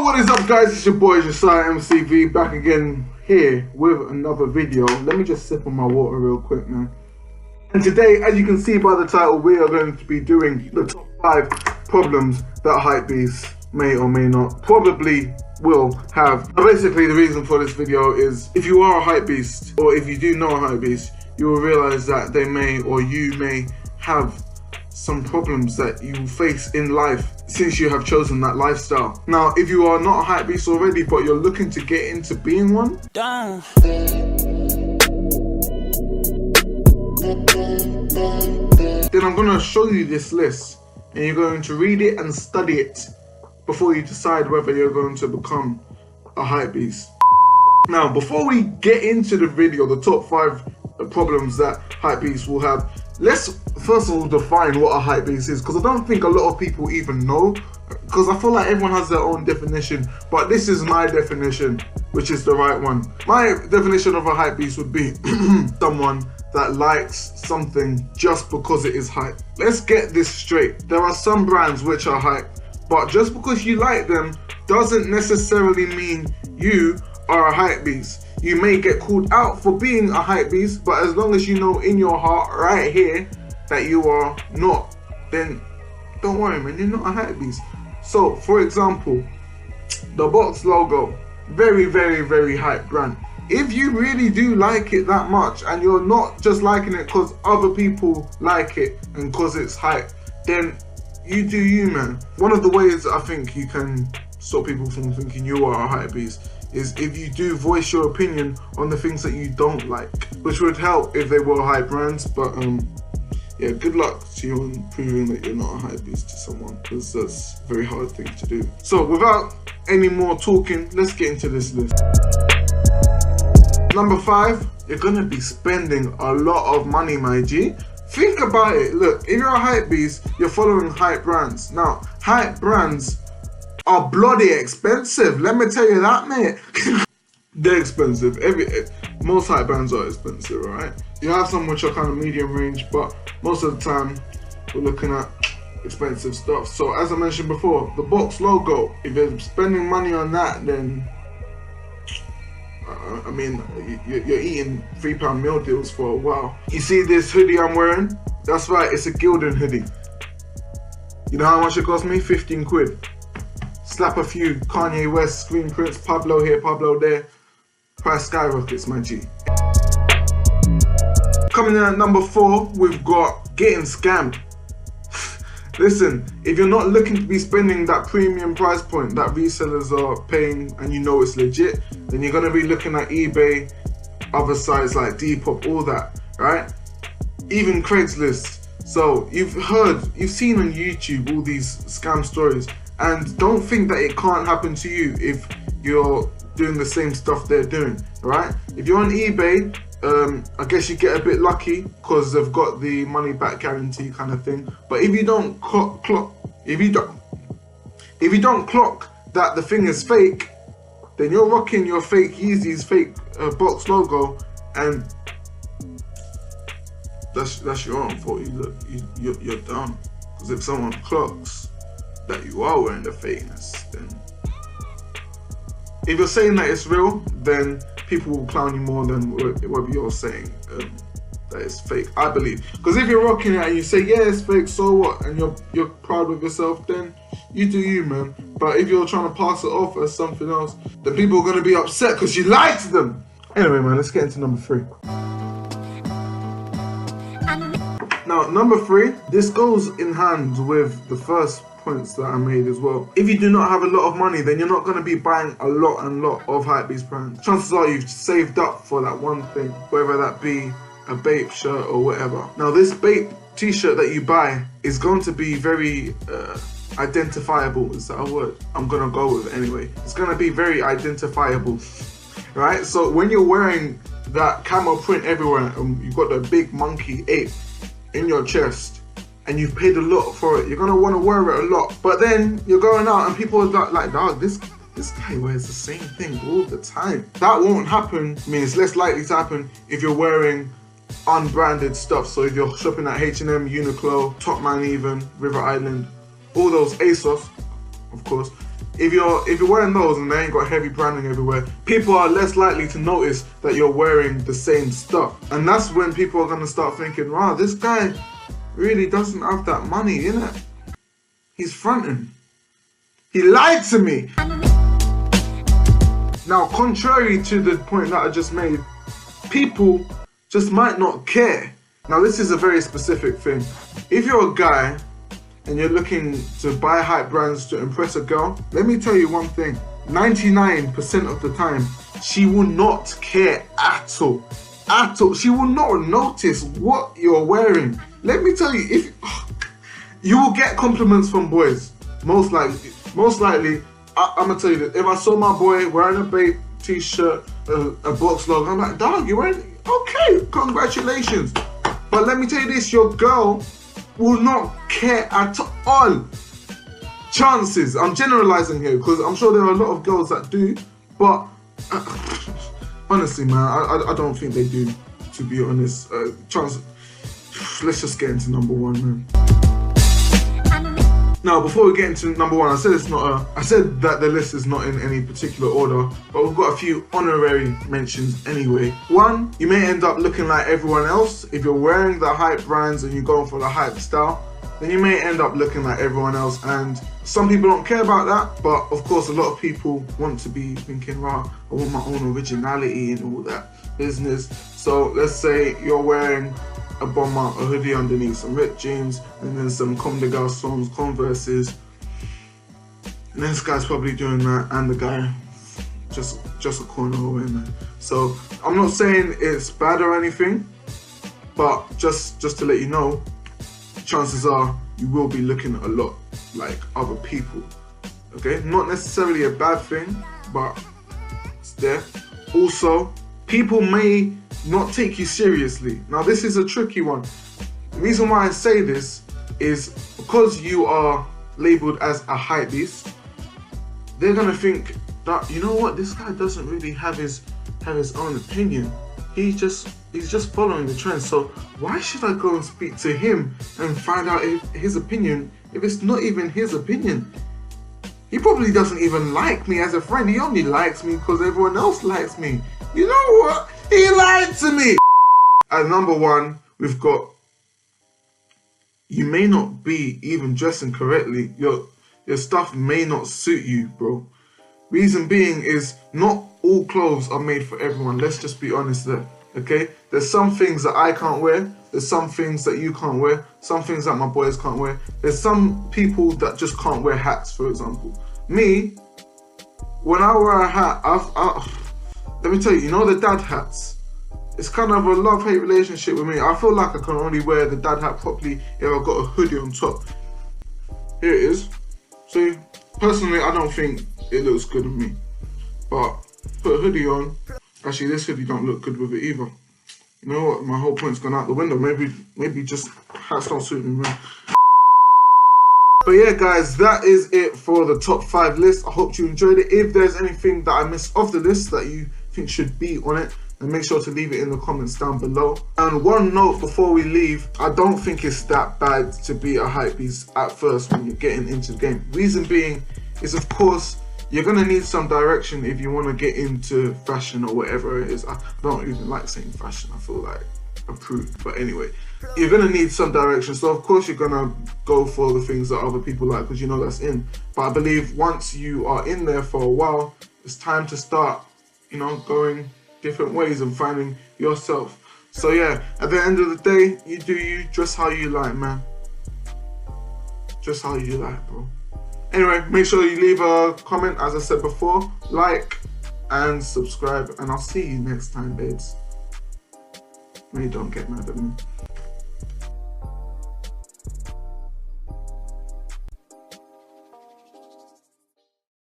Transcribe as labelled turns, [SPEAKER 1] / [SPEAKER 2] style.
[SPEAKER 1] What is up, guys? It's your boy Josiah MCV back again here with another video. Let me just sip on my water real quick, man. And today, as you can see by the title, we are going to be doing the top 5 problems that Hypebeast may or may not probably will have. Now, basically, the reason for this video is if you are a Hypebeast, or if you do know a Hypebeast, you will realize that they may or you may have some problems that you face in life since you have chosen that lifestyle. Now, if you are not a Hypebeast already, but you're looking to get into being one, then I'm going to show you this list, and you're going to read it and study it before you decide whether you're going to become a Hypebeast. Now, before we get into the video, the top 5 problems that Hypebeast will have, let's first of all define what a Hypebeast is, because I don't think a lot of people even know, because I feel like everyone has their own definition, but this is my definition, which is the right one. My definition of a Hypebeast would be someone that likes something just because it is hype. Let's get this straight. There are some brands which are hype, but just because you like them doesn't necessarily mean you are a Hypebeast. You may get called out for being a Hypebeast, but as long as you know in your heart right here that you are not, then don't worry, man, you're not a Hypebeast. So, for example, the box logo, very, very, very hype brand. If you really do like it that much and you're not just liking it because other people like it and because it's hype, then you do you, man. One of the ways I think you can stop people from thinking you are a Hypebeast is if you do voice your opinion on the things that you don't like, which would help if they were hype brands. But yeah, good luck to you on proving that you're not a Hypebeast to someone, because that's a very hard thing to do. So without any more talking, let's get into this list. Number 5, you're gonna be spending a lot of money, my G. Think about it. Look, if you're a Hypebeast, you're following hype brands. Now, hype brands are bloody expensive. Let me tell you that, mate. They're expensive. Most hype brands are expensive, right? You have some which are kind of medium range, but most of the time we're looking at expensive stuff. So as I mentioned before, the box logo, if you're spending money on that, then I mean, you're eating £3 meal deals for a while. You see this hoodie I'm wearing? That's right, it's a Gildan hoodie. You know how much it cost me? 15 quid. Slap a few Kanye West screen prints, Pablo here, Pablo there. Price skyrockets, my G. Coming in at number 4, we've got getting scammed. Listen, if you're not looking to be spending that premium price point that resellers are paying and you know it's legit, then you're going to be looking at eBay, other sites like Depop, all that, right? Even Craigslist. So you've seen on YouTube all these scam stories, and don't think that it can't happen to you if you're doing the same stuff they're doing, right? If you're on eBay, I guess you get a bit lucky because they've got the money back guarantee kind of thing. But if you don't clock that the thing is fake, then you're rocking your fake Yeezys, fake box logo, and that's your own fault. You're dumb. Because if someone clocks that you are wearing the fakeness, then if you're saying that it's real, then people will clown you more than whether you're saying that it's fake, I believe. Because if you're rocking it and you say, yeah, it's fake, so what? And you're proud with yourself, then you do you, man. But if you're trying to pass it off as something else, then people are going to be upset because you lied to them. Anyway, man, let's get into number 3. Now, number 3, this goes in hand with the first points that I made as well. If you do not have a lot of money, then you're not going to be buying a lot of Hypebeast brands. Chances are you've saved up for that one thing, whether that be a Bape shirt or whatever. Now, this Bape t-shirt that you buy is going to be very identifiable. Is that a word? I'm going to go with it anyway. It's going to be very identifiable, right? So when you're wearing that camel print everywhere and you've got the big monkey ape in your chest, and you've paid a lot for it, you're gonna want to wear it a lot. But then you're going out and people are like, dog, this guy wears the same thing all the time. That won't happen. I mean, it's less likely to happen if you're wearing unbranded stuff. So if you're shopping at H&M, Uniqlo, Topman even, River Island, all those ASOS, of course, if you're wearing those and they ain't got heavy branding everywhere, people are less likely to notice that you're wearing the same stuff. And that's when people are gonna start thinking, wow, this guy really doesn't have that money, innit? He's fronting. He lied to me. Now, contrary to the point that I just made, people just might not care. Now, this is a very specific thing. If you're a guy and you're looking to buy hype brands to impress a girl, let me tell you one thing. 99% of the time, she will not care at all. At all. She will not notice what you're wearing. Let me tell you, if you will get compliments from boys, most likely, I'm gonna tell you this. If I saw my boy wearing a Bape t-shirt, a box logo, I'm like, dog, you're wearing, okay, congratulations. But let me tell you this, your girl will not care at all. Chances, I'm generalizing here because I'm sure there are a lot of girls that do, but honestly, man, I don't think they do, to be honest. Let's just get into number one, man. Now, before we get into number one, I said that the list is not in any particular order, but we've got a few honorary mentions anyway. One, you may end up looking like everyone else. If you're wearing the hype brands and you're going for the hype style, then you may end up looking like everyone else. And some people don't care about that, but of course a lot of people want to be thinking, wow, I want my own originality and all that business. So let's say you're wearing a bomber, a hoodie underneath, some ripped jeans, and then some Comme des Garçons Converses. And this guy's probably doing that, and the guy just a corner away, man. So I'm not saying it's bad or anything, but just to let you know, chances are you will be looking a lot like other people. Okay, not necessarily a bad thing, but it's there. Also, people may not take you seriously. Now, this is a tricky one. The reason why I say this is because you are labeled as a hype beast, they're gonna think that, you know what, this guy doesn't really have his own opinion. He's just following the trend. So why should I go and speak to him and find out his opinion if it's not even his opinion? He probably doesn't even like me as a friend. He only likes me because everyone else likes me. You know what? He lied to me. At number one, we've got, you may not be even dressing correctly. Your stuff may not suit you, bro. Reason being is not all clothes are made for everyone. Let's just be honest there, okay? There's some things that I can't wear. There's some things that you can't wear. Some things that my boys can't wear. There's some people that just can't wear hats, for example. Me, when I wear a hat, let me tell you, you know the dad hats? It's kind of a love-hate relationship with me. I feel like I can only wear the dad hat properly if I've got a hoodie on top. Here it is. So, personally, I don't think it looks good on me. But, put a hoodie on. Actually, this hoodie don't look good with it either. You know what? My whole point's gone out the window. Maybe just hats don't suit me, man. But yeah, guys, that is it for the top 5 list. I hope you enjoyed it. If there's anything that I missed off the list that you think should be on it, then make sure to leave it in the comments down below. And one note before we leave, I don't think it's that bad to be a hype beast at first when you're getting into the game. Reason being is, of course, you're gonna need some direction if you want to get into fashion or whatever it is. I don't even like saying fashion. I feel like a prude. But anyway, you're gonna need some direction. So of course you're gonna go for the things that other people like because you know that's in. But I believe once you are in there for a while, it's time to start, you know, going different ways and finding yourself. So yeah, at the end of the day, you do you, dress how you like, man. Dress how you like, bro. Anyway, make sure you leave a comment, as I said before, like and subscribe, and I'll see you next time, babes. Maybe don't get mad at me.